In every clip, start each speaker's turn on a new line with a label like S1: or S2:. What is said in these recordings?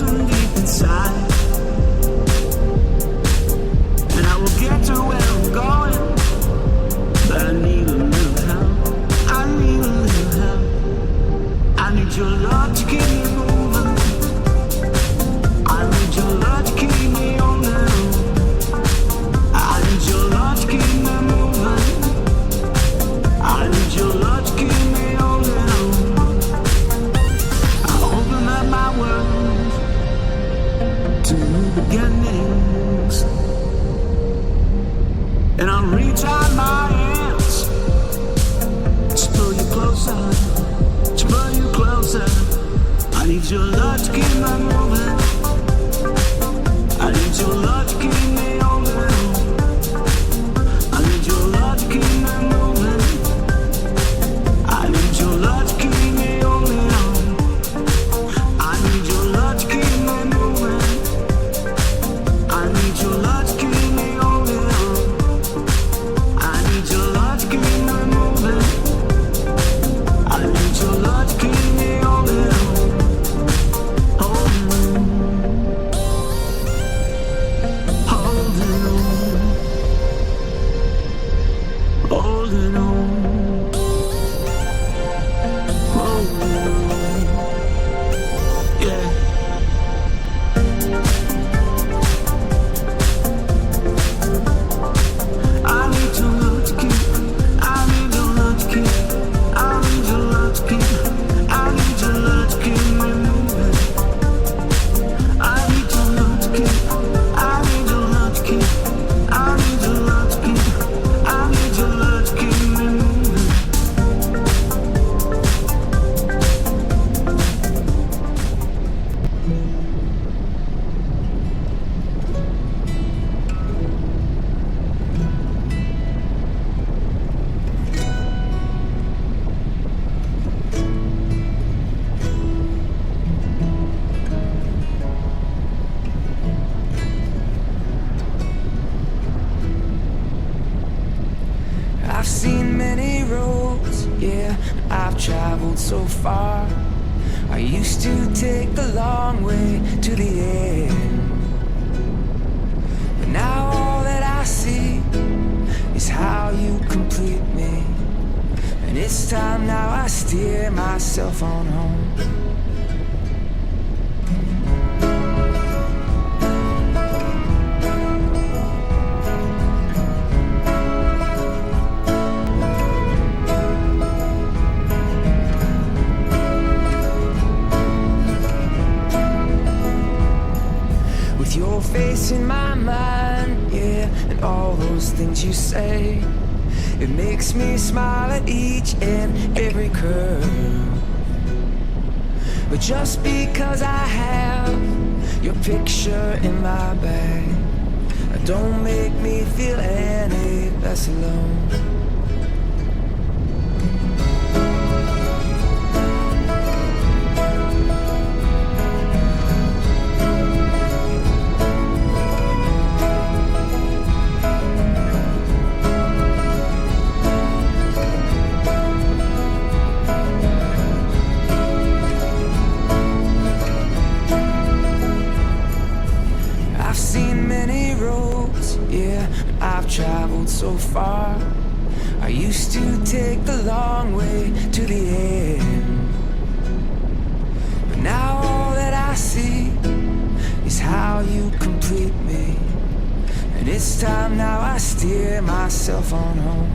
S1: listen deep inside, and I will get to where I'm going. But I need a little help. I need a little help. I need your love to keep me moving. I need your love to keep me on the road. I need your love to keep me moving. I need your love to keep me on the road. I open up my world to new beginnings, and I reach out my hands to pull you closer, to pull you closer. I need your love to keep me moving. I need your love to keep me on the road. I need your love to keep me moving. I need your love to keep me on the road. I need your love to keep me moving. I need your love to keep me on the road. I need your love to keep me moving. I need your love to keep me on the road. Holding on, yeah. I need your love to keep. I need your love to keep. I need your love to keep. I need your love to keep me moving. I need your love to keep. I need your love to keep. I need your love to keep. I need your love to keep me moving.
S2: I've seen many roads, yeah, I've traveled so far. I used to take the long way to the end, but now all that I see is how you complete me. And it's time now I steer myself on home. With your face in my mind, yeah, and all those things you say, it makes me smile at each and every curve. But just because I have your picture in my bag, don't make me feel any less alone. Traveled so far. I used to take the long way to the end, but now all that I see is how you complete me. And it's time now I steer myself on home.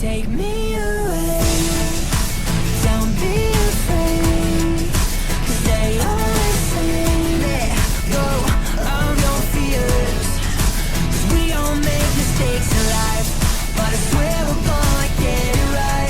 S2: Take me away, don't be afraid, 'cause they always say, let go of your fears, 'cause we all make mistakes in life, but I swear we're gonna get it right.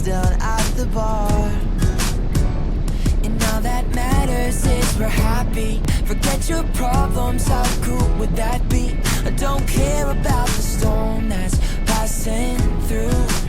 S2: down at the bar. And all that matters is we're happy. Forget your problems, how cool would that be? I don't care about the storm that's passing through.